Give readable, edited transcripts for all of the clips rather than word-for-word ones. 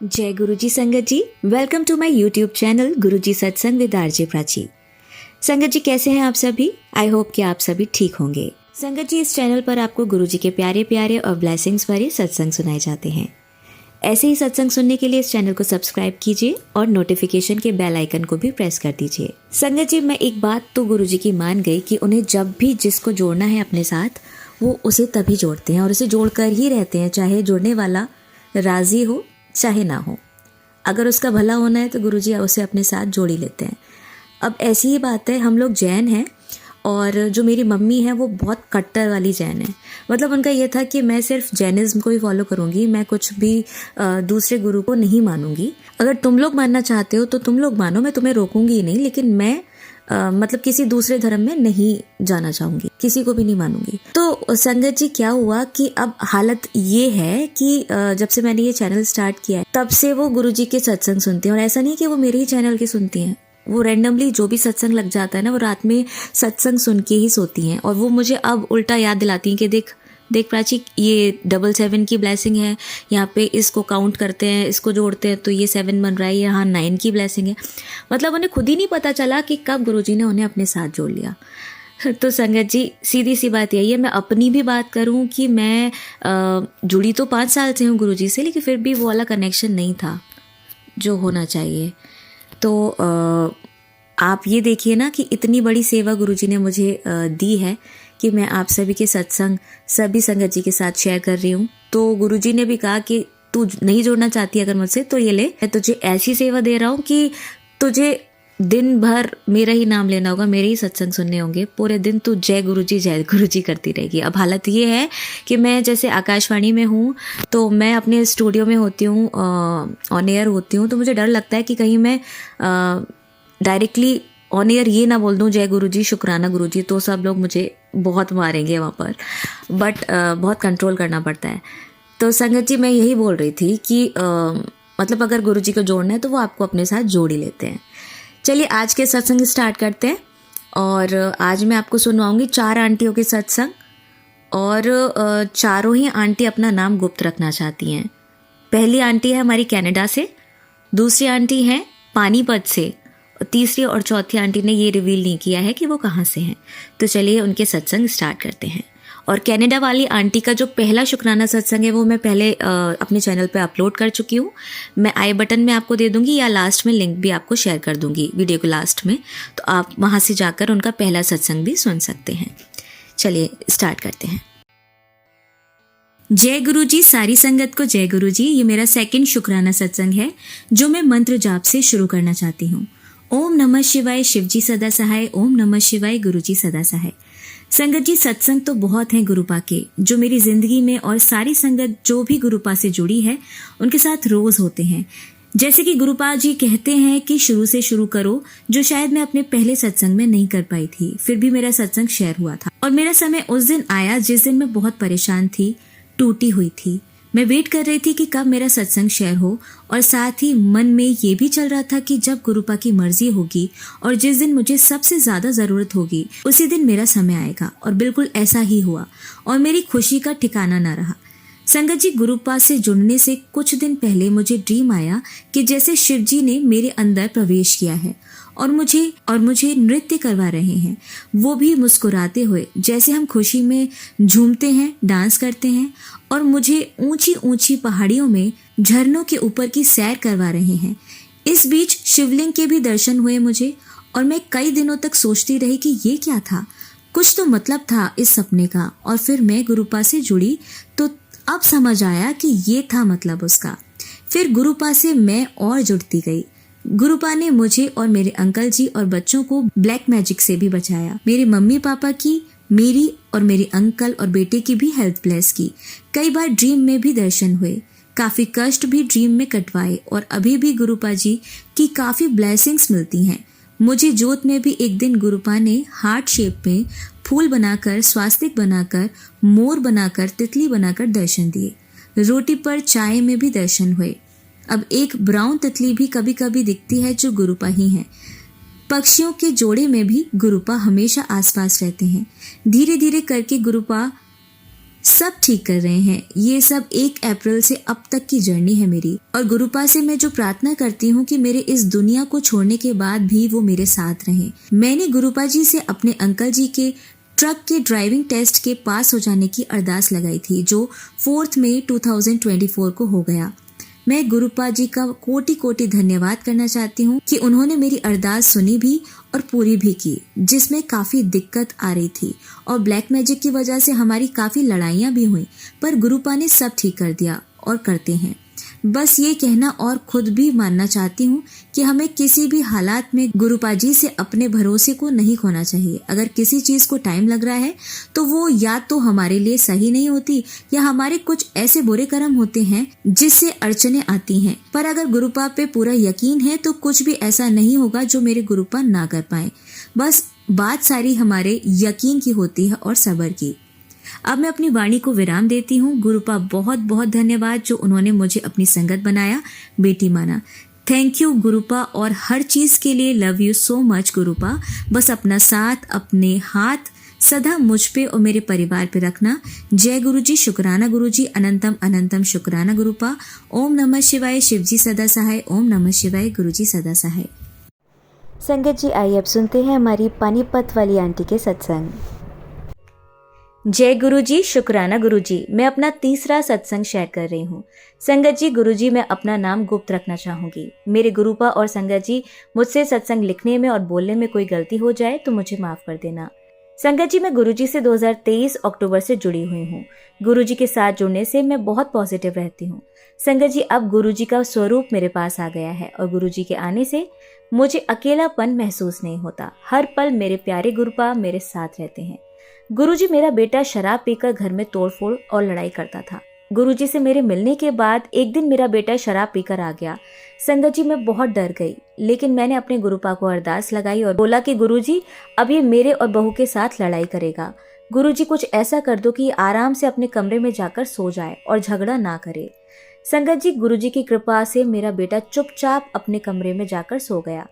जय गुरुजी संगत जी, welcome to my YouTube channel Guruji Satsang with RJ Prachi. संगत जी कैसे हैं आप सभी? आई होप कि आप सभी ठीक होंगे। संगत जी, इस चैनल पर आपको गुरुजी के प्यारे प्यारे और ब्लेसिंग्स भरे सत्संग सुनाए जाते हैं। ऐसे ही सत्संग सुनने के लिए इस चैनल को सब्सक्राइब कीजिए और नोटिफिकेशन के बेल आइकन को भी प्रेस कर दीजिए। संगत जी, मैं एक बात तो गुरुजी की मान गई कि उन्हें जब भी जिसको जोड़ना है अपने साथ, वो उसे तभी जोड़ते हैं और उसे जोड़कर ही रहते हैं, चाहे जोड़ने वाला राजी हो चाहे ना हो। अगर उसका भला होना है तो गुरुजी उसे अपने साथ जोड़ ही लेते हैं। अब ऐसी ही बात है, हम लोग जैन हैं और जो मेरी मम्मी है वो बहुत कट्टर वाली जैन है। मतलब उनका ये था कि मैं सिर्फ जैनिज्म को ही फॉलो करूँगी, मैं कुछ भी दूसरे गुरु को नहीं मानूंगी। अगर तुम लोग मानना चाहते हो तो तुम लोग मानो, मैं तुम्हें रोकूंगी ही नहीं, लेकिन मैं मतलब किसी दूसरे धर्म में नहीं जाना चाहूंगी, किसी को भी नहीं मानूंगी। तो संगत जी क्या हुआ कि अब हालत ये है कि जब से मैंने ये चैनल स्टार्ट किया है तब से वो गुरुजी के सत्संग सुनते हैं। और ऐसा नहीं कि वो मेरे ही चैनल के सुनती हैं, वो रैंडमली जो भी सत्संग लग जाता है ना, वो रात में सत्संग सुन के ही सोती हैं। और वो मुझे अब उल्टा याद दिलाती हैं कि देख प्राची, ये 777 की ब्लेसिंग है, यहाँ पे इसको काउंट करते हैं, इसको जोड़ते हैं तो ये 7 बन रहा है, यहाँ 9 की ब्लेसिंग है। मतलब उन्हें खुद ही नहीं पता चला कि कब गुरुजी ने उन्हें अपने साथ जोड़ लिया। तो संगत जी, सीधी सी बात यही है, मैं अपनी भी बात करूं कि मैं जुड़ी तो 5 साल से हूँ गुरुजी से, लेकिन फिर भी वो वाला कनेक्शन नहीं था जो होना चाहिए। तो आप ये देखिए ना कि इतनी बड़ी सेवा गुरुजी ने मुझे दी है कि मैं आप सभी के सत्संग सभी संगत जी के साथ शेयर कर रही हूँ। तो गुरुजी ने भी कहा कि तू नहीं जोड़ना चाहती अगर मुझसे तो ये ले, मैं तुझे ऐसी सेवा दे रहा हूँ कि तुझे दिन भर मेरा ही नाम लेना होगा, मेरे ही सत्संग सुनने होंगे, पूरे दिन तू जय गुरुजी करती रहेगी। अब हालत ये है कि मैं जैसे आकाशवाणी में हूँ तो मैं अपने स्टूडियो में होती हूँ, ऑन एयर होती हूँ, तो मुझे डर लगता है कि कहीं मैं डायरेक्टली ऑन एयर ये ना बोल दूँ जय गुरुजी शुक्राना गुरुजी, तो सब लोग मुझे बहुत मारेंगे वहाँ पर। बट बहुत कंट्रोल करना पड़ता है। तो संगत जी, मैं यही बोल रही थी कि मतलब अगर गुरुजी को जोड़ना है तो वो आपको अपने साथ जोड़ ही लेते हैं। चलिए आज के सत्संग स्टार्ट करते हैं। और आज मैं आपको सुनवाऊंगी 4 आंटियों के सत्संग, और चारों ही आंटी अपना नाम गुप्त रखना चाहती हैं। पहली आंटी है हमारी कनाडा से, दूसरी आंटी है पानीपत से, तीसरी और चौथी आंटी ने ये रिवील नहीं किया है कि वो कहाँ से हैं। तो चलिए उनके सत्संग स्टार्ट करते हैं। और कनाडा वाली आंटी का जो पहला शुक्राना सत्संग है वो मैं पहले अपने चैनल पे अपलोड कर चुकी हूँ। मैं आई बटन में आपको दे दूंगी या लास्ट में लिंक भी आपको शेयर कर दूंगी वीडियो के लास्ट में, तो आप वहाँ से जाकर उनका पहला सत्संग भी सुन सकते हैं। चलिए स्टार्ट करते हैं। जय गुरुजी, सारी संगत को जय गुरुजी। ये मेरा सेकंड शुक्राना सत्संग है जो मैं मंत्र जाप से शुरू करना चाहती हूँ। ओम नमः शिवाय, शिवजी सदा सहाय। ओम नमः शिवाय, गुरुजी सदा सहाय। संगत जी, सत्संग तो बहुत हैं गुरुपा के जो मेरी जिंदगी में, और सारी संगत जो भी गुरुपा से जुड़ी है उनके साथ रोज होते हैं। जैसे कि गुरुपा जी कहते हैं कि शुरू से शुरू करो, जो शायद मैं अपने पहले सत्संग में नहीं कर पाई थी, फिर भी मेरा सत्संग शेयर हुआ था। और मेरा समय उस दिन आया जिस दिन मैं बहुत परेशान थी, टूटी हुई थी। मैं वेट कर रही थी कि कब मेरा सत्संग शेयर हो, और साथ ही मन में ये भी चल रहा था कि जब गुरुपा की मर्जी होगी और जिस दिन मुझे सबसे ज्यादा जरूरत होगी उसी दिन मेरा समय आएगा। और बिल्कुल ऐसा ही हुआ और मेरी खुशी का ठिकाना न रहा। संगत जी, गुरुपा से जुड़ने से कुछ दिन पहले मुझे ड्रीम आया कि जैसे शिव जी ने मेरे अंदर प्रवेश किया है और मुझे नृत्य करवा रहे हैं, वो भी मुस्कुराते हुए, जैसे हम खुशी में झूमते हैं, डांस करते हैं। और मुझे ऊंची ऊंची पहाड़ियों में झरनों के ऊपर की सैर करवा रहे हैं। इस बीच शिवलिंग के भी दर्शन हुए मुझे, और मैं कई दिनों तक सोचती रही कि ये क्या था, कुछ तो मतलब था इस सपने का। और फिर मैं गुरुपा से जुड़ी तो अब समझ आया कि ये था मतलब उसका। फिर गुरुपा से मैं और जुड़ती गई। गुरुपा ने मुझे और मेरे अंकल जी और बच्चों को ब्लैक मैजिक से भी बचाया। मेरे मम्मी पापा की, मेरी और मेरे अंकल और बेटे की भी हेल्थ ब्लेस की। कई बार ड्रीम में भी दर्शन हुए, काफी कष्ट भी ड्रीम में कटवाए, और अभी भी गुरुपा जी की काफी ब्लेसिंग्स मिलती हैं। मुझे जोत में भी एक दिन गुरुपा ने हार्ट शेप में फूल बनाकर, स्वास्तिक बनाकर, मोर बनाकर, तितली बनाकर दर्शन दिए। रोटी पर चाय में भी दर्शन हुए। अब एक ब्राउन तितली भी कभी कभी दिखती है जो गुरुपा ही है। पक्षियों के जोड़े में भी गुरुपा हमेशा आसपास रहते हैं। धीरे धीरे करके गुरुपा सब ठीक कर रहे हैं। ये सब 1 अप्रैल से अब तक की जर्नी है मेरी, और गुरुपा से मैं जो प्रार्थना करती हूँ कि मेरे इस दुनिया को छोड़ने के बाद भी वो मेरे साथ रहें। मैंने गुरुपा जी से अपने अंकल जी के ट्रक के ड्राइविंग टेस्ट के पास हो जाने की अरदास लगाई थी, जो 4 मई 2024 को हो गया। मैं गुरुपा जी का कोटि कोटि धन्यवाद करना चाहती हूँ कि उन्होंने मेरी अरदास सुनी भी और पूरी भी की, जिसमें काफी दिक्कत आ रही थी और ब्लैक मैजिक की वजह से हमारी काफी लड़ाइयाँ भी हुई, पर गुरुपा ने सब ठीक कर दिया और करते हैं। बस ये कहना और खुद भी मानना चाहती हूँ कि हमें किसी भी हालात में गुरुपा जी से अपने भरोसे को नहीं खोना चाहिए। अगर किसी चीज को टाइम लग रहा है तो वो या तो हमारे लिए सही नहीं होती या हमारे कुछ ऐसे बुरे कर्म होते हैं जिससे अड़चने आती हैं। पर अगर गुरुपा पे पूरा यकीन है तो कुछ भी ऐसा नहीं होगा जो मेरे गुरुपा ना कर पाए। बस बात सारी हमारे यकीन की होती है और सब्र की। अब मैं अपनी वाणी को विराम देती हूँ। गुरुपा बहुत बहुत धन्यवाद जो उन्होंने मुझे अपनी संगत बनाया, बेटी माना। थैंक यू गुरुपा, और हर चीज के लिए लव यू सो मच गुरुपा। बस अपना साथ, अपने हाथ सदा मुझ पे और मेरे परिवार पे रखना। जय गुरुजी, शुक्राना गुरुजी, अनंतम अनंतम शुक्राना गुरुपा। ओम नमः शिवाय, शिवजी सदा सहाय। ओम नमः शिवाय, गुरुजी सदा सहाय। संगत जी, आइए अब सुनते हैं हमारी पानीपत वाली आंटी के सत्संग। जय गुरुजी, शुक्राना गुरुजी। मैं अपना तीसरा सत्संग शेयर कर रही हूँ। संगत जी, गुरुजी मैं अपना नाम गुप्त रखना चाहूंगी। मेरे गुरुपा और संगत जी, मुझसे सत्संग लिखने में और बोलने में कोई गलती हो जाए तो मुझे माफ कर देना। संगत जी, मैं गुरुजी से 2023 अक्टूबर से जुड़ी हुई हूँ। गुरुजी के साथ जुड़ने से मैं बहुत पॉजिटिव रहती हूँ। संगत जी, अब गुरुजी का स्वरूप मेरे पास आ गया है और गुरुजी के आने से मुझे अकेलापन महसूस नहीं होता। हर पल मेरे प्यारे गुरुपा मेरे साथ रहते हैं। गुरुजी, मेरा बेटा शराब पीकर घर में तोड़फोड़ और लड़ाई करता था। गुरुजी से मेरे मिलने के बाद एक दिन मेरा बेटा शराब पीकर आ गया। संगत जी, मैं बहुत डर गई, लेकिन मैंने अपने गुरुपा को अरदास लगाई और बोला कि गुरुजी, अब ये मेरे और बहू के साथ लड़ाई करेगा। गुरुजी, कुछ ऐसा कर दो कि आराम से अपने कमरे में जाकर सो जाए और झगड़ा ना करे। संगत जी, गुरुजी की कृपा से मेरा बेटा चुपचाप अपने कमरे में जाकर सो गया।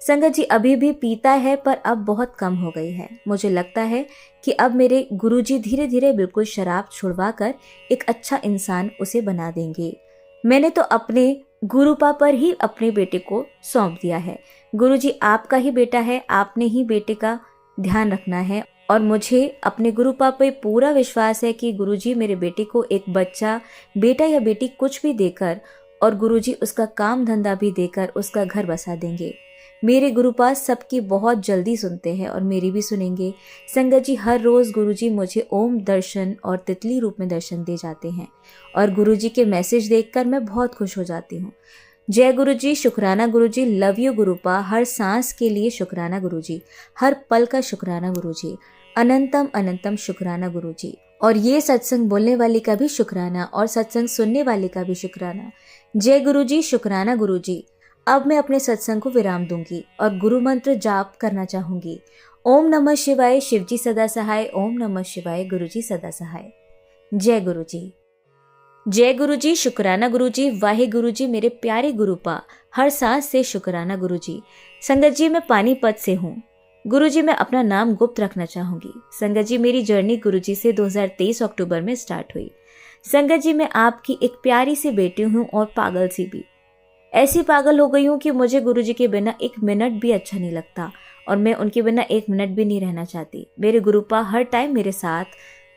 संगत जी, अभी भी पीता है पर अब बहुत कम हो गई है। मुझे लगता है कि अब मेरे गुरुजी धीरे धीरे बिल्कुल शराब छुड़वाकर एक अच्छा इंसान उसे बना देंगे। मैंने तो अपने गुरुपा पर ही अपने बेटे को सौंप दिया है। गुरुजी, आपका ही बेटा है, आपने ही बेटे का ध्यान रखना है और मुझे अपने गुरुपा पर पूरा विश्वास है कि गुरुजी मेरे बेटे को एक बच्चा, बेटा या बेटी कुछ भी देकर और गुरुजी उसका काम धंधा भी देकर उसका घर बसा देंगे। मेरे गुरुपा सबकी बहुत जल्दी सुनते हैं और मेरी भी सुनेंगे। संगत जी, हर रोज गुरुजी मुझे ओम दर्शन और तितली रूप में दर्शन दे जाते हैं और गुरुजी के मैसेज देखकर मैं बहुत खुश हो जाती हूँ। जय गुरुजी, शुक्राना गुरुजी, लव यू गुरुपा। हर सांस के लिए शुक्राना गुरुजी, हर पल का शुक्राना गुरुजी, अनंतम अनंतम शुक्राना गुरुजी। और ये सत्संग बोलने वाले का भी शुक्राना और सत्संग सुनने वाले का भी शुक्राना। जय गुरुजी, शुक्राना गुरुजी। अब मैं अपने सत्संग को विराम दूंगी और गुरु मंत्र जाप करना चाहूंगी। ओम नमः शिवाय, शिवजी सदा सहाय। ओम नमः शिवाय, गुरुजी सदा सहाय। जय गुरुजी। जय गुरुजी, शुक्राना गुरुजी, वाहे गुरुजी, मेरे प्यारे गुरुपा। हर सांस से शुक्राना गुरुजी। संगत जी, मैं पानीपत से हूँ। गुरुजी, मैं अपना नाम गुप्त रखना चाहूंगी। संगत जी, मेरी जर्नी गुरुजी से 2023 अक्टूबर में स्टार्ट हुई। संगत जी, मैं आपकी एक प्यारी सी बेटी हूँ और पागल सी भी। ऐसी पागल हो गई हूँ कि मुझे गुरुजी के बिना एक मिनट भी अच्छा नहीं लगता और मैं उनके बिना एक मिनट भी नहीं रहना चाहती। मेरे गुरुपा हर टाइम मेरे साथ,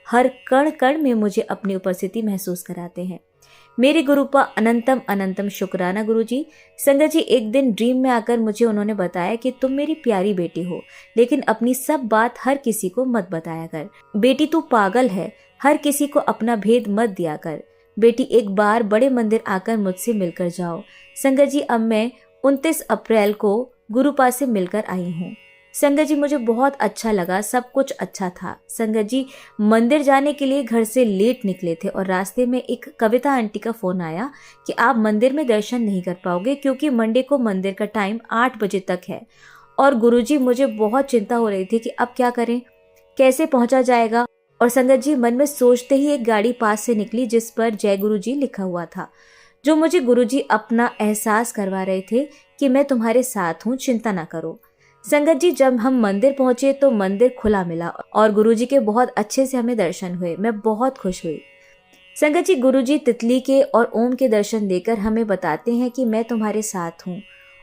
हर कण कण में मुझे अपनी उपस्थिति महसूस कराते हैं। मेरे गुरुपा अनंतम अनंतम शुक्राना गुरुजी। संगत जी, एक दिन ड्रीम में आकर मुझे उन्होंने बताया कि तुम मेरी प्यारी बेटी हो, लेकिन अपनी सब बात हर किसी को मत बताया कर। बेटी, तू पागल है, हर किसी को अपना भेद मत दिया कर। बेटी, एक बार बड़े मंदिर आकर मुझसे मिलकर जाओ। संगत जी, अब मैं 29 अप्रैल को गुरुपा से मिलकर आई हूँ। संगत जी, मुझे बहुत अच्छा लगा, सब कुछ अच्छा था। संगत जी, मंदिर जाने के लिए घर से लेट निकले थे और रास्ते में एक कविता आंटी का फोन आया कि आप मंदिर में दर्शन नहीं कर पाओगे क्योंकि मंडे को मंदिर का टाइम 8 बजे तक है। और गुरुजी, मुझे बहुत चिंता हो रही थी कि अब क्या करें, कैसे पहुंचा जाएगा। और संगत जी, मन में सोचते ही एक गाड़ी पास से निकली जिस पर जय गुरुजी लिखा हुआ था, जो मुझे गुरुजी अपना एहसास करवा रहे थे कि मैं तुम्हारे साथ हूँ, चिंता ना करो। संगत जी, जब हम मंदिर पहुंचे तो मंदिर खुला मिला और गुरुजी के बहुत अच्छे से हमें दर्शन हुए। मैं बहुत खुश हुई। संगत जी, गुरुजी तितली के और ओम के दर्शन देकर हमें बताते हैं कि मैं तुम्हारे साथ हूँ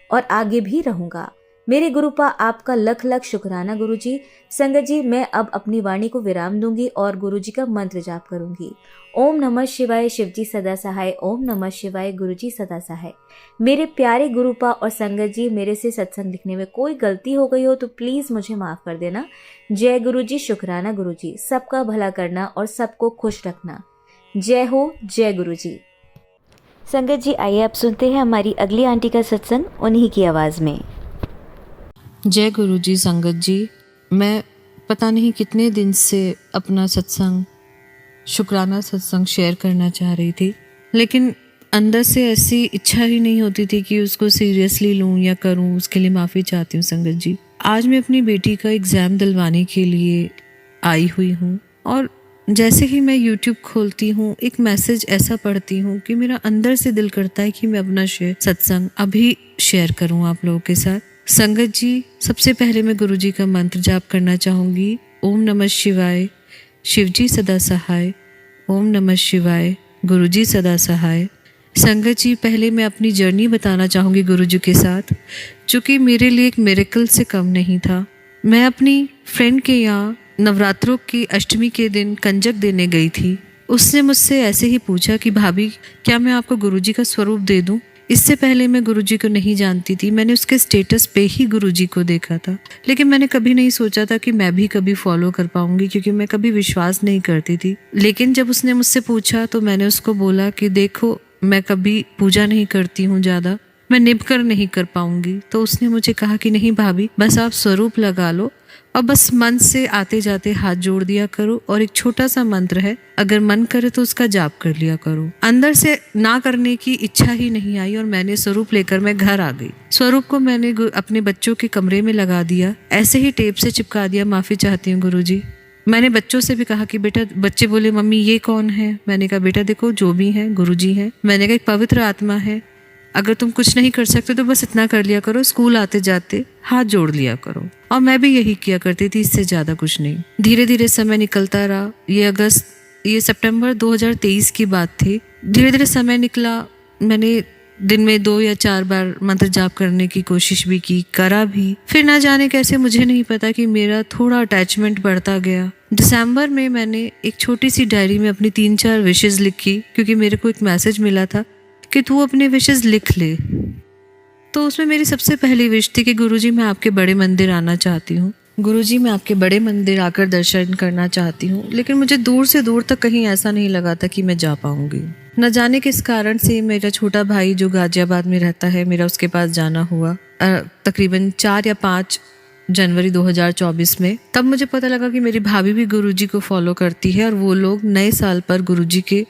और आगे भी रहूंगा। मेरे गुरुपा, आपका लख लख शुक्राना गुरुजी। संगत जी, मैं अब अपनी वाणी को विराम दूंगी और गुरुजी का मंत्र जाप करूंगी। ओम नमः शिवाय, शिवजी सदा सहाय। ओम नमः शिवाय, गुरुजी सदा सहाय। मेरे प्यारे गुरुपा और संगत जी, मेरे से सत्संग लिखने में कोई गलती हो गई हो तो प्लीज मुझे माफ कर देना। जय गुरुजी, शुक्राना गुरुजी। सबका भला करना और सबको खुश रखना। जय हो, जय गुरुजी। संगत जी, आइए आप सुनते हैं हमारी अगली आंटी का सत्संग उन्हीं की आवाज़ में। जय गुरुजी। संगत जी, मैं पता नहीं कितने दिन से अपना सत्संग, शुक्राना सत्संग शेयर करना चाह रही थी, लेकिन अंदर से ऐसी इच्छा ही नहीं होती थी कि उसको सीरियसली लूँ या करूँ। उसके लिए माफ़ी चाहती हूँ संगत जी। आज मैं अपनी बेटी का एग्ज़ाम दिलवाने के लिए आई हुई हूँ और जैसे ही मैं YouTube खोलती हूँ, एक मैसेज ऐसा पढ़ती हूँ कि मेरा अंदर से दिल करता है कि मैं अपना सत्संग अभी शेयर करूँ आप लोगों के साथ। संगत जी, सबसे पहले मैं गुरुजी का मंत्र जाप करना चाहूँगी। ओम नमः शिवाय, शिवजी सदा सहाय। ओम नमः शिवाय, गुरुजी सदा सहाय। संगत जी, पहले मैं अपनी जर्नी बताना चाहूँगी गुरुजी के साथ, जो कि मेरे लिए एक मिरेकल से कम नहीं था। मैं अपनी फ्रेंड के यहाँ नवरात्रों की अष्टमी के दिन कंजक देने गई थी। उसने मुझसे ऐसे ही पूछा कि भाभी, क्या मैं आपको गुरुजी का स्वरूप दे दूँ? इससे पहले मैं गुरुजी को नहीं जानती थी। मैंने उसके स्टेटस पे ही गुरुजी को देखा था, लेकिन मैंने कभी नहीं सोचा था कि मैं भी कभी फॉलो कर पाऊंगी, क्योंकि मैं कभी विश्वास नहीं करती थी। लेकिन जब उसने मुझसे पूछा तो मैंने उसको बोला कि देखो, मैं कभी पूजा नहीं करती हूँ ज़्यादा, मैं निभ कर नहीं कर पाऊंगी। तो उसने मुझे कहा कि नहीं भाभी, बस आप स्वरूप लगा लो और बस मन से आते जाते हाथ जोड़ दिया करो, और एक छोटा सा मंत्र है, अगर मन करे तो उसका जाप कर लिया करो। अंदर से ना करने की इच्छा ही नहीं आई और मैंने स्वरूप लेकर मैं घर आ गई। स्वरूप को मैंने अपने बच्चों के कमरे में लगा दिया, ऐसे ही टेप से चिपका दिया। माफ़ी चाहती हूँ गुरुजी। मैंने बच्चों से भी कहा कि बेटा, बच्चे बोले मम्मी ये कौन है? मैंने कहा बेटा देखो, जो भी है गुरुजी है। मैंने कहा एक पवित्र आत्मा है, अगर तुम कुछ नहीं कर सकते तो बस इतना कर लिया करो, स्कूल आते जाते हाथ जोड़ लिया करो। और मैं भी यही किया करती थी, इससे ज़्यादा कुछ नहीं। धीरे धीरे समय निकलता रहा। ये सितंबर 2023 की बात थी। धीरे धीरे समय निकला। मैंने दिन में 2 या 4 बार मंत्र जाप करने की कोशिश भी की, करा भी। फिर ना जाने कैसे, मुझे नहीं पता, कि मेरा थोड़ा अटैचमेंट बढ़ता गया। दिसंबर में मैंने एक छोटी सी डायरी में अपनी 3-4 विशेज़ लिखी, क्योंकि मेरे को एक मैसेज मिला था कि तू अपने विशेज़ लिख ले। तो उसमें मेरी सबसे पहली विश थी कि गुरुजी, मैं आपके बड़े मंदिर आना चाहती हूँ। गुरुजी, मैं आपके बड़े मंदिर आकर दर्शन करना चाहती हूँ। लेकिन मुझे दूर से दूर तक कहीं ऐसा नहीं लगा था कि मैं जा पाऊंगी। न जाने किस कारण से मेरा छोटा भाई जो गाजियाबाद में रहता है, मेरा उसके पास जाना हुआ तकरीबन 4 या 5 जनवरी 2024 में। तब मुझे पता लगा कि मेरी भाभी भी गुरुजी को फॉलो करती है और वो लोग नए साल पर गुरुजी के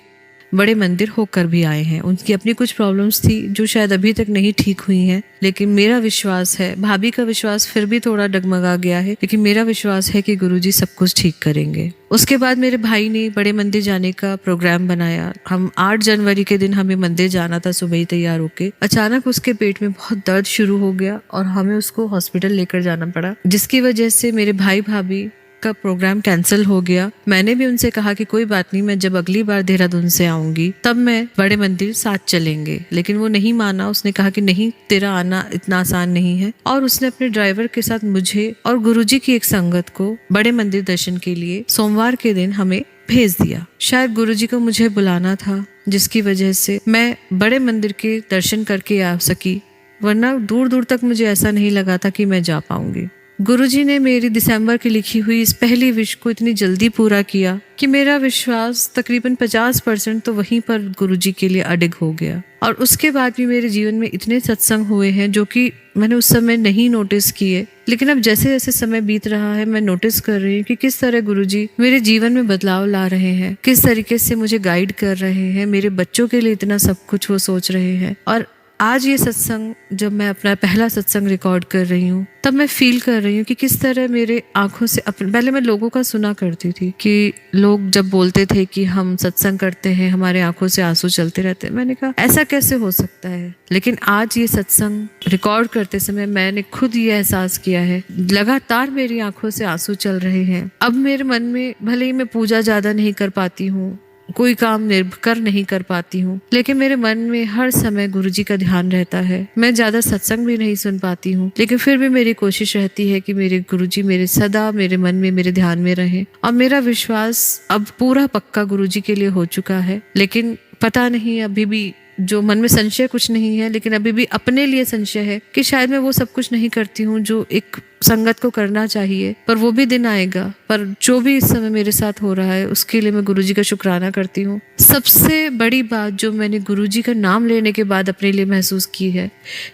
बड़े मंदिर होकर भी आए हैं। उनकी अपनी कुछ प्रॉब्लम्स थी जो शायद अभी तक नहीं ठीक हुई हैं, लेकिन मेरा विश्वास है, भाभी का विश्वास फिर भी थोड़ा डगमगा गया है, लेकिन मेरा विश्वास है कि गुरुजी सब कुछ ठीक करेंगे। उसके बाद मेरे भाई ने बड़े मंदिर जाने का प्रोग्राम बनाया। हम 8 जनवरी के दिन हमें मंदिर जाना था, सुबह ही तैयार होके। अचानक उसके पेट में बहुत दर्द शुरू हो गया और हमें उसको हॉस्पिटल लेकर जाना पड़ा, जिसकी वजह से मेरे भाई भाभी का प्रोग्राम कैंसिल हो गया। मैंने भी उनसे कहा कि कोई बात नहीं, मैं जब अगली बार देहरादून से आऊंगी तब मैं बड़े मंदिर साथ चलेंगे, लेकिन वो नहीं माना। उसने कहा कि नहीं, तेरा आना इतना आसान नहीं है, और उसने अपने ड्राइवर के साथ मुझे और गुरुजी की एक संगत को बड़े मंदिर दर्शन के लिए सोमवार के दिन हमें भेज दिया। शायद गुरुजी को मुझे बुलाना था, जिसकी वजह से मैं बड़े मंदिर के दर्शन करके आ सकी, वरना दूर दूर तक मुझे ऐसा नहीं लगा था कि मैं जा पाऊंगी। गुरुजी ने मेरी दिसंबर की लिखी हुई इस पहली विश को इतनी जल्दी पूरा किया कि मेरा विश्वास तकरीबन 50% तो वहीं पर गुरुजी के लिए अडिग हो गया। और उसके बाद भी मेरे जीवन में इतने सत्संग हुए हैं जो कि मैंने उस समय नहीं नोटिस किए, लेकिन अब जैसे जैसे समय बीत रहा है मैं नोटिस कर रही हूँ कि किस तरह गुरुजी मेरे जीवन में बदलाव ला रहे हैं, किस तरीके से मुझे गाइड कर रहे हैं, मेरे बच्चों के लिए इतना सब कुछ वो सोच रहे हैं। और आज ये सत्संग जब मैं अपना पहला सत्संग रिकॉर्ड कर रही हूँ तब मैं फील कर रही हूँ कि किस तरह मेरे आंखों से पहले मैं लोगों का सुना करती थी कि लोग जब बोलते थे कि हम सत्संग करते हैं हमारे आंखों से आंसू चलते रहते हैं। मैंने कहा ऐसा कैसे हो सकता है, लेकिन आज ये सत्संग रिकॉर्ड करते समय मैंने खुद ये एहसास किया है, लगातार मेरी आंखों से आंसू चल रहे हैं। अब मेरे मन में भले ही मैं पूजा ज्यादा नहीं कर पाती हूँ, कोई काम निर्भर नहीं कर पाती हूँ, लेकिन मेरे मन में हर समय गुरुजी का ध्यान रहता है। मैं ज्यादा सत्संग भी नहीं सुन पाती हूँ, लेकिन फिर भी मेरी कोशिश रहती है कि मेरे गुरुजी मेरे सदा मेरे मन में मेरे ध्यान में रहें। और मेरा विश्वास अब पूरा पक्का गुरुजी के लिए हो चुका है। लेकिन पता नहीं, अभी भी जो मन में संशय कुछ नहीं है, लेकिन अभी भी अपने लिए संशय है कि शायद मैं वो सब कुछ नहीं करती हूँ जो एक संगत को करना चाहिए। पर वो भी दिन आएगा। पर जो भी इस समय मेरे साथ हो रहा है उसके लिए मैं गुरुजी का शुक्राना करती हूँ। सबसे बड़ी बात जो मैंने गुरुजी का नाम लेने के बाद अपने लिए महसूस की है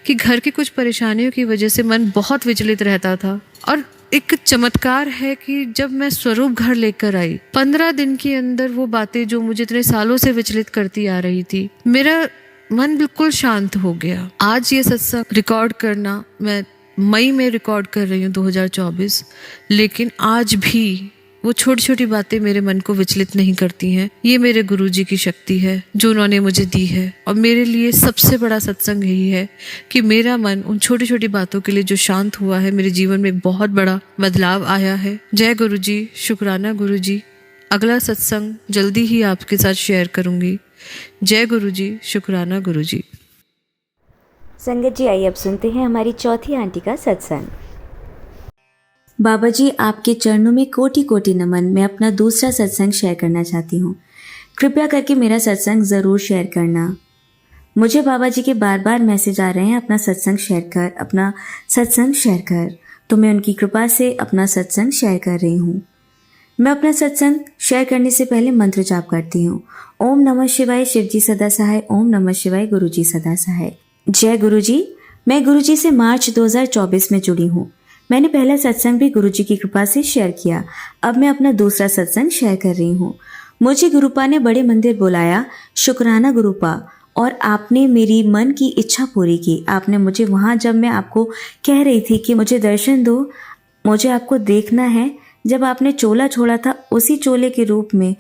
कि घर की कुछ परेशानियों की वजह से मन बहुत विचलित रहता था। और एक चमत्कार है कि जब मैं स्वरूप घर लेकर आई, 15 दिन के अंदर वो बातें जो मुझे इतने सालों से विचलित करती आ रही थी, मेरा मन बिल्कुल शांत हो गया। आज ये सत्संग रिकॉर्ड करना, मैं मई में रिकॉर्ड कर रही हूँ 2024, लेकिन आज भी वो छोटी छोटी बातें मेरे मन को विचलित नहीं करती हैं। ये मेरे गुरुजी की शक्ति है जो उन्होंने मुझे दी है। और मेरे लिए सबसे बड़ा सत्संग यही है कि मेरा मन उन छोटी छोटी बातों के लिए जो शांत हुआ है, मेरे जीवन में एक बहुत बड़ा बदलाव आया है। जय गुरुजी, शुक्राना गुरुजी। अगला सत्संग जल्दी ही आपके साथ शेयर करूंगी। जय गुरुजी, शुक्राना गुरुजी। संगत जी, आइए अब सुनते हैं हमारी चौथी आंटी का सत्संग। बाबा जी, आपके चरणों में कोटि कोटि नमन। मैं अपना दूसरा सत्संग शेयर करना चाहती हूँ। कृपया करके मेरा सत्संग ज़रूर शेयर करना। मुझे बाबा जी के बार बार मैसेज आ रहे हैं, अपना सत्संग शेयर कर, अपना सत्संग शेयर कर। तो मैं उनकी कृपा से अपना सत्संग शेयर कर रही हूँ। मैं अपना सत्संग शेयर करने से पहले मंत्र जाप करती हूँ। ओम नमः शिवाय, शिवजी सदा सहाय। ओम नमः शिवाय, गुरुजी सदा सहाय। जय गुरुजी। मैं गुरुजी से मार्च 2024 में जुड़ी हूँ। मैंने पहला सत्संग भी गुरुजी की कृपा से शेयर किया। अब मैं अपना दूसरा सत्संग शेयर कर रही हूँ। मुझे गुरुपा ने बड़े मंदिर बुलाया। शुक्राना गुरुपा। और आपने मेरी मन की इच्छा पूरी की। आपने मुझे वहाँ, जब मैं आपको कह रही थी कि मुझे दर्शन दो, मुझे आपको देखना है, जब आपने चोला छोड़ा था उसी चोले के रूप में,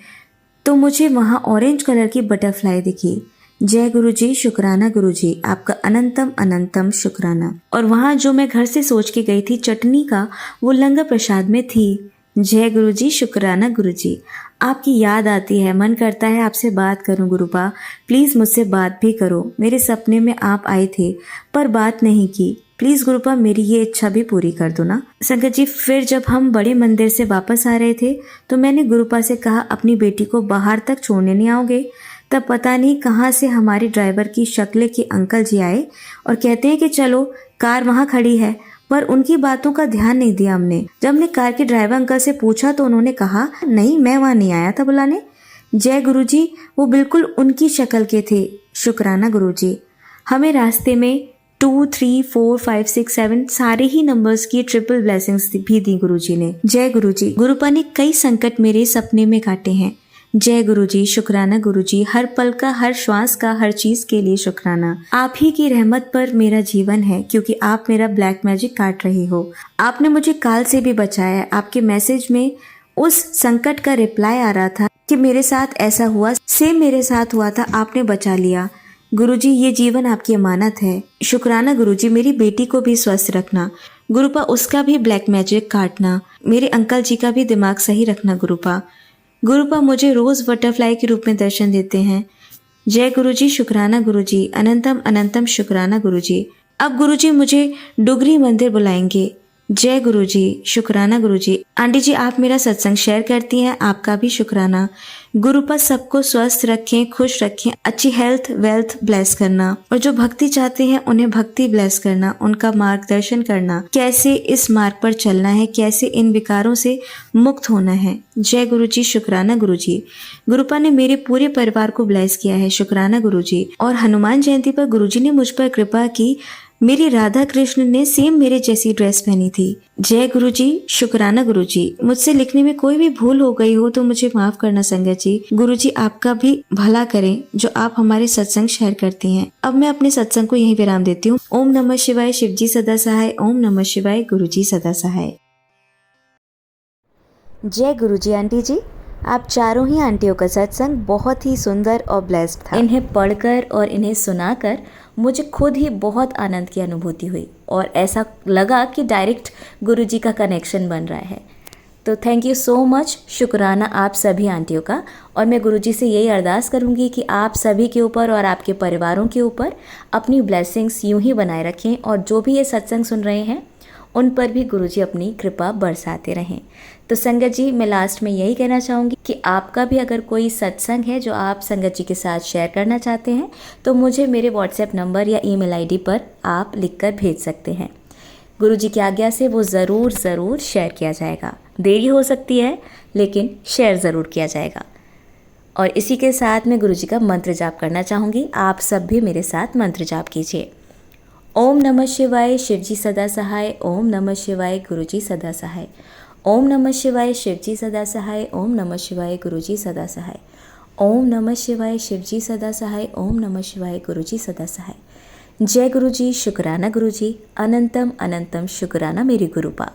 तो मुझे वहाँ ऑरेंज कलर की बटरफ्लाई दिखी। जय गुरुजी, शुक्राना गुरुजी, आपका अनंतम अनंतम शुक्राना। और वहाँ जो मैं घर से सोच के गई थी चटनी का, वो लंगर प्रसाद में थी। जय गुरुजी, शुक्राना गुरुजी। आपकी याद आती है, मन करता है आपसे बात करूं गुरुपा, प्लीज़ मुझसे बात भी करो। मेरे सपने में आप आए थे पर बात नहीं की। प्लीज़ गुरुपा, मेरी ये इच्छा भी पूरी कर दो ना। संगत जी, फिर जब हम बड़े मंदिर से वापस आ रहे थे तो मैंने गुरुपा से कहा, अपनी बेटी को बाहर तक छोड़ने नहीं आओगे? तब पता नहीं कहाँ से हमारे ड्राइवर की शक्ल के अंकल जी आए और कहते हैं कि चलो, कार वहाँ खड़ी है। पर उनकी बातों का ध्यान नहीं दिया हमने। जब हमने कार के ड्राइवर अंकल से पूछा तो उन्होंने कहा, नहीं, मैं वहाँ नहीं आया था बुलाने। जय गुरुजी, वो बिल्कुल उनकी शक्ल के थे। शुक्राना गुरुजी। हमें रास्ते में 2, 3, 4, 5, 6, 7 सारे ही नंबर्स की ट्रिपल ब्लेसिंग्स भी दी गुरुजी ने। जय गुरुजी। गुरुपा ने कई संकट मेरे सपने में काटे हैं। जय गुरुजी, शुक्राना गुरुजी। हर पल का, हर श्वास का, हर चीज के लिए शुक्राना। आप ही की रहमत पर मेरा जीवन है, क्योंकि आप मेरा ब्लैक मैजिक काट रही हो। आपने मुझे काल से भी बचाया। आपके मैसेज में उस संकट का रिप्लाई आ रहा था कि मेरे साथ ऐसा हुआ, सेम मेरे साथ हुआ था, आपने बचा लिया। गुरुजी, ये जीवन आपकी अमानत है। शुक्राना गुरुजी। मेरी बेटी को भी स्वस्थ रखना गुरुपा, उसका भी ब्लैक मैजिक काटना। मेरे अंकल जी का भी दिमाग सही रखना गुरुपा। गुरुपा मुझे रोज बटरफ्लाई के रूप में दर्शन देते हैं। जय गुरुजी, शुक्राना गुरुजी। अनंतम अनंतम शुक्राना गुरुजी। अब गुरुजी मुझे डुगरी मंदिर बुलाएंगे। जय गुरुजी, शुक्राना गुरुजी। आंटी जी, आप मेरा सत्संग शेयर करती हैं, आपका भी शुक्राना। गुरुपा सबको स्वस्थ रखें, खुश रखें, अच्छी हेल्थ वेल्थ ब्लेस करना, और जो भक्ति चाहते हैं उन्हें भक्ति ब्लेस करना, उनका मार्गदर्शन करना, कैसे इस मार्ग पर चलना है, कैसे इन विकारों से मुक्त होना है। जय गुरुजी, शुक्राना गुरुजी। गुरुपा ने मेरे पूरे परिवार को ब्लेस किया है। शुक्राना गुरुजी। और हनुमान जयंती पर गुरुजी ने मुझ पर कृपा की। मेरी राधा कृष्ण ने सेम मेरे जैसी ड्रेस पहनी थी। जय गुरुजी, शुक्राना गुरुजी। मुझसे लिखने में कोई भी भूल हो गई हो तो मुझे माफ करना संगत जी। गुरुजी आपका भी भला करें जो आप हमारे सत्संग शेयर करती हैं। अब मैं अपने सत्संग को यहीं विराम देती हूँ। ओम नमः शिवाय, शिवजी सदा सहाय। ओम नमः शिवाय, गुरुजी सदा सहाय। जय गुरुजी आंटी जी। आप चारों ही आंटियों का सत्संग बहुत ही सुंदर और ब्लेस्ड था। इन्हें पढ़कर और इन्हें सुनाकर मुझे खुद ही बहुत आनंद की अनुभूति हुई और ऐसा लगा कि डायरेक्ट गुरुजी का कनेक्शन बन रहा है। तो थैंक यू सो मच, शुक्राना आप सभी आंटियों का। और मैं गुरुजी से यही अरदास करूंगी कि आप सभी के ऊपर और आपके परिवारों के ऊपर अपनी ब्लेसिंग्स यूं ही बनाए रखें और जो भी ये सत्संग सुन रहे हैं उन पर भी गुरुजी अपनी कृपा बरसाते रहें। तो संगत जी, मैं लास्ट में यही कहना चाहूँगी कि आपका भी अगर कोई सत्संग है जो आप संगत जी के साथ शेयर करना चाहते हैं तो मुझे मेरे व्हाट्सएप नंबर या ईमेल आईडी पर आप लिखकर भेज सकते हैं। गुरुजी की आज्ञा से वो ज़रूर शेयर किया जाएगा। देरी हो सकती है लेकिन शेयर ज़रूर किया जाएगा। और इसी के साथ मैं गुरुजी का मंत्र जाप करना चाहूँगी। आप सब भी मेरे साथ मंत्र जाप कीजिए। ओम नमः शिवाय, शिवजी सदा सहाय। ओम नमः शिवाय, गुरुजी सदा सहाय। ओम नमः शिवाय, शिवजी सदा सहाय। ओम नमः शिवाय, गुरुजी सदा सहाय। ओम नमः शिवाय, शिवजी सदा सहाय। ओम नमः शिवाय, गुरुजी सदा सहाय। जय गुरुजी, शुक्राना गुरुजी। अनंतम अनंतम शुक्राना मेरी गुरुपा।